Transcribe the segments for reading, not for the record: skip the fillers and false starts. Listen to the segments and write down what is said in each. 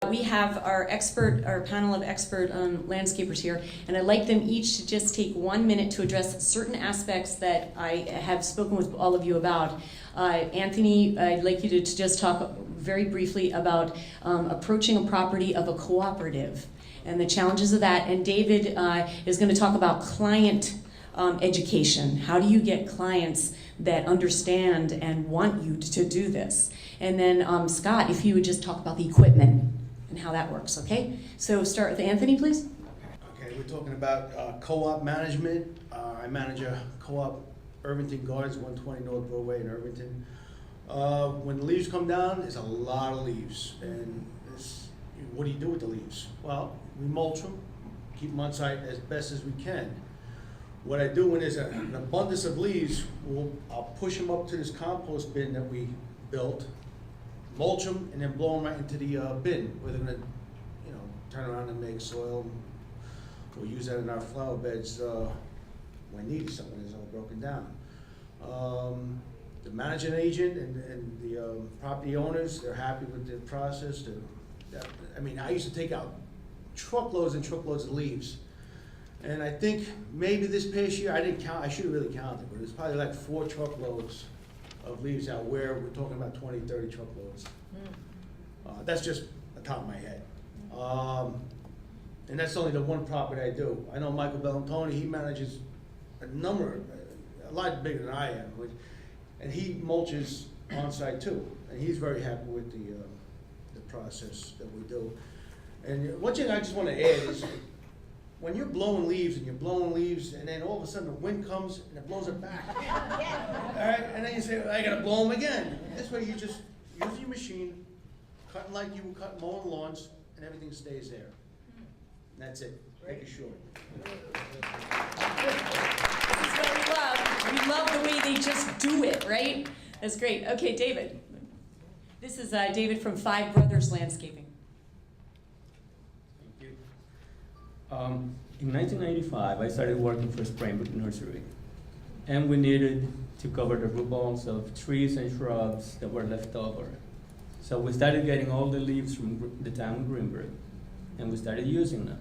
We have our panel of expert landscapers here, and I'd like them each to just take 1 minute to address certain aspects that I have spoken with all of you about. Anthony, I'd like you to just talk very briefly about approaching a property of a cooperative and the challenges of that. And David is going to talk about client education. How do you get clients that understand and want you to do this? And then Scott, if you would just talk about the equipment and how that works, okay? So start with Anthony, please. Okay, we're talking about co-op management. I manage a co-op, Irvington Gardens, 120 North Broadway in Irvington. When the leaves come down, there's a lot of leaves. And what do you do with the leaves? Well, we mulch them, keep them on site as best as we can. What I do when there's an abundance of leaves, I'll push them up to this compost bin that we built, mulch them, and then blow them right into the bin where they're gonna, turn around and make soil. We'll use that in our flower beds when needed. Something is all broken down. The managing agent and the property owners, they're happy with the process. I used to take out truckloads and truckloads of leaves. And I think maybe this past year, I didn't count, I should have really counted, but it's probably like 4 truckloads of leaves out where we're talking about 20, 30 truckloads. That's just the top of my head. And that's only the one property I do. I know Michael Bellantoni, he manages a lot bigger than I am, and he mulches on site too. And he's very happy with the process that we do. And one thing I just want to add is, when you're blowing leaves and then all of a sudden the wind comes and it blows it back. All right, and then you say, I gotta blow them again. This way you just use your machine, cutting like you would cut mowing lawns, and everything stays there. And that's it. Make it short. This is what we love. We love the way they just do it, right? That's great. Okay, David. This is David from Five Brothers Landscaping. In 1995, I started working for Springbrook Nursery, and we needed to cover the root balls of trees and shrubs that were left over. So we started getting all the leaves from the town of Greenburgh, and we started using them.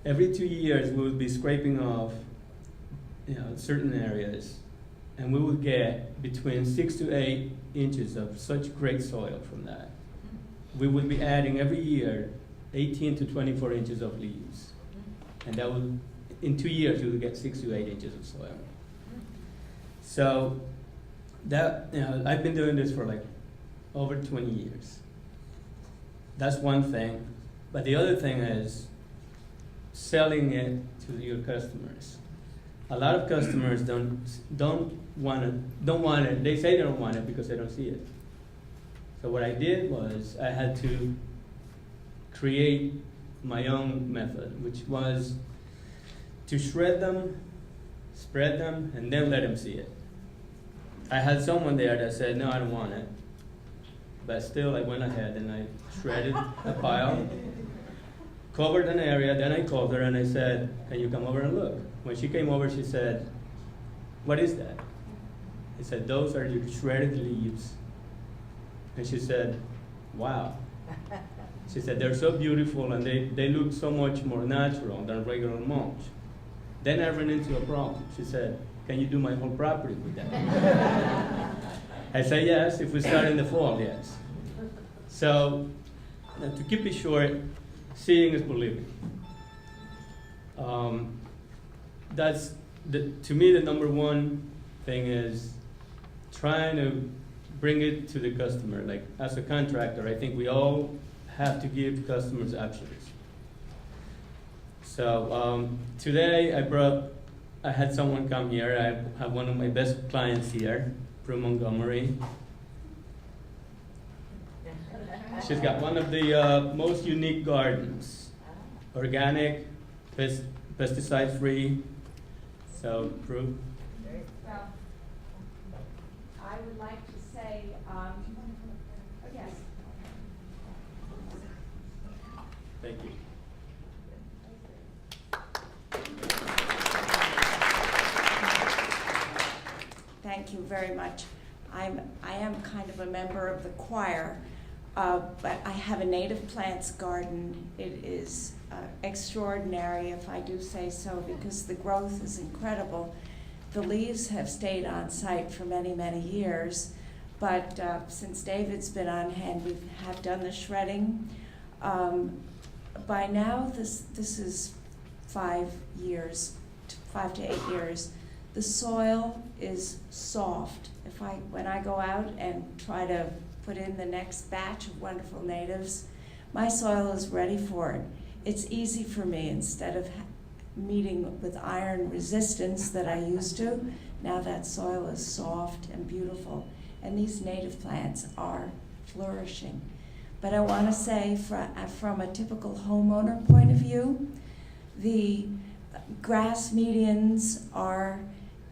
Every 2 years, we would be scraping off certain areas, and we would get between 6 to 8 inches of such great soil from that. We would be adding every year 18 to 24 inches of leaves. And that would, in 2 years, you would get 6 to 8 inches of soil. So that, I've been doing this for like over 20 years. That's one thing. But the other thing is selling it to your customers. A lot of customers don't want it. They say they don't want it because they don't see it. So what I did was I had to create my own method, which was to shred them, spread them, and then let them see it. I had someone there that said, no, I don't want it. But still, I went ahead and I shredded a pile, covered an area, then I called her and I said, can you come over and look? When she came over, she said, what is that? I said, those are your shredded leaves. And she said, wow. She said, they're so beautiful and they look so much more natural than regular mulch. Then I ran into a problem. She said, can you do my whole property with that? I said, yes, if we start in the fall, yes. So, to keep it short, seeing is believing. That's, to me, the number one thing is trying to bring it to the customer. Like, as a contractor, I think we all have to give customers options. So today I had someone come here. I have one of my best clients here from Montgomery. She's got one of the most unique gardens, organic, pesticide-free. So, Prue. Well, I would like to say, yes. Thank you. Thank you very much. I am kind of a member of the choir. But I have a native plants garden. It is extraordinary, if I do say so, because the growth is incredible. The leaves have stayed on site for many, many years, but since David's been on hand, we have done the shredding. By now, this is 5 years, 5 to 8 years. The soil is soft. When I go out and try to put in the next batch of wonderful natives, my soil is ready for it. It's easy for me, instead of meeting with iron resistance that I used to. Now that soil is soft and beautiful, and these native plants are flourishing. But I want to say, from a typical homeowner point of view, the grass medians are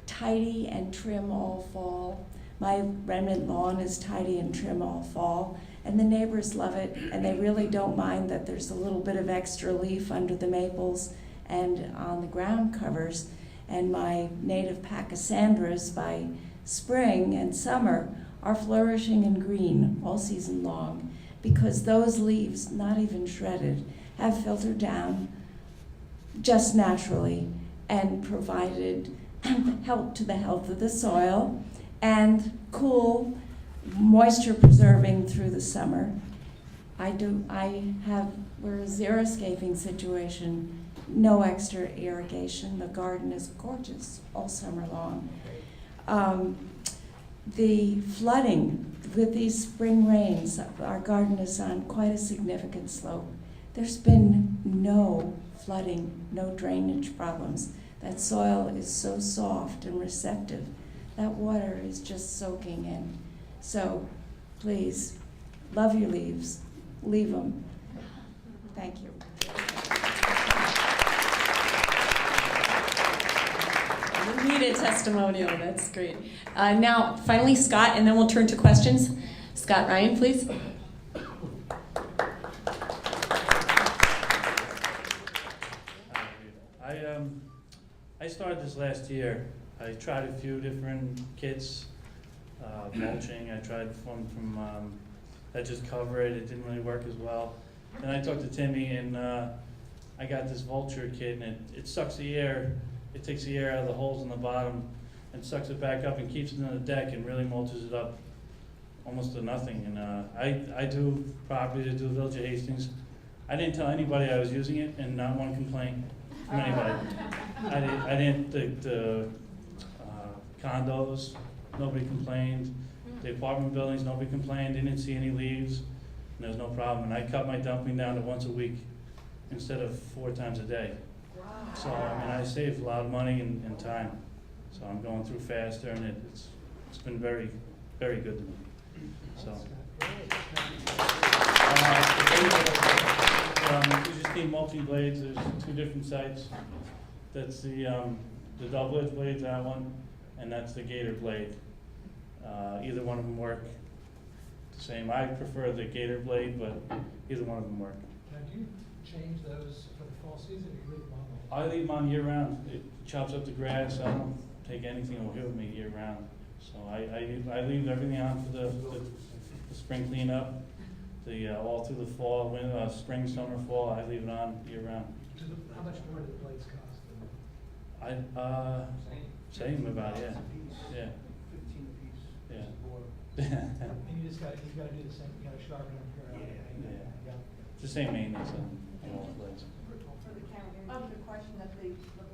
tidy and trim all fall. My remnant lawn is tidy and trim all fall, and the neighbors love it, and they really don't mind that there's a little bit of extra leaf under the maples and on the ground covers. And my native pachysandras by spring and summer are flourishing in green all season long, because those leaves, not even shredded, have filtered down just naturally and provided help to the health of the soil and cool, moisture preserving through the summer. We're a xeriscaping situation, no extra irrigation. The garden is gorgeous all summer long. The flooding with these spring rains, our garden is on quite a significant slope. There's been no flooding, no drainage problems. That soil is so soft and receptive. That water is just soaking in. So please, love your leaves. Leave them. Thank you. You need a testimonial. That's great. Now, finally, Scott, and then we'll turn to questions. Scott Ryan, please. I started this last year. I tried a few different kits, mulching. I tried one from that just covered it. It didn't really work as well. Then I talked to Timmy, and I got this Vulture kit, and it sucks the air. It takes the air out of the holes in the bottom and sucks it back up and keeps it on the deck and really mulches it up almost to nothing. And I do property to do Village of Hastings. I didn't tell anybody I was using it, and not one complaint from anybody. I didn't, the condos, nobody complained. The apartment buildings, nobody complained, didn't see any leaves, and there was no problem. And I cut my dumping down to once a week instead of 4 times a day. So, I mean, I saved a lot of money and time. So I'm going through faster, and it's been very, very good to me. So. You just need mulching blades. There's 2 different sites. That's the double edge blades, that one, and that's the gator blade. Either one of them work the same. I prefer the gator blade, but either one of them work. Now, do you change those for the fall season, or you leave them on? I leave them on year round. It chops up the grass. I don't take anything away with me year round. So I leave everything on for the spring cleanup, all through the fall, winter, spring, summer, fall. I leave it on year round. How much more do the blades cost? Same about, yeah. 15 apiece. Yeah. And you gotta do the same, you gotta sharpen them. Yeah. It's the same maintenance on all the blades. For the camera, the question that the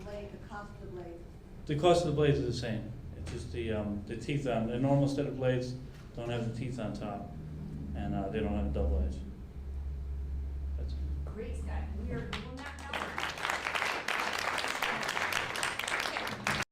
blade, the cost of the blade. The cost of the blades is the same. It's just the teeth on, the normal set of blades don't have the teeth on top, and they don't have a double edge. That's it. Great, Scott. We are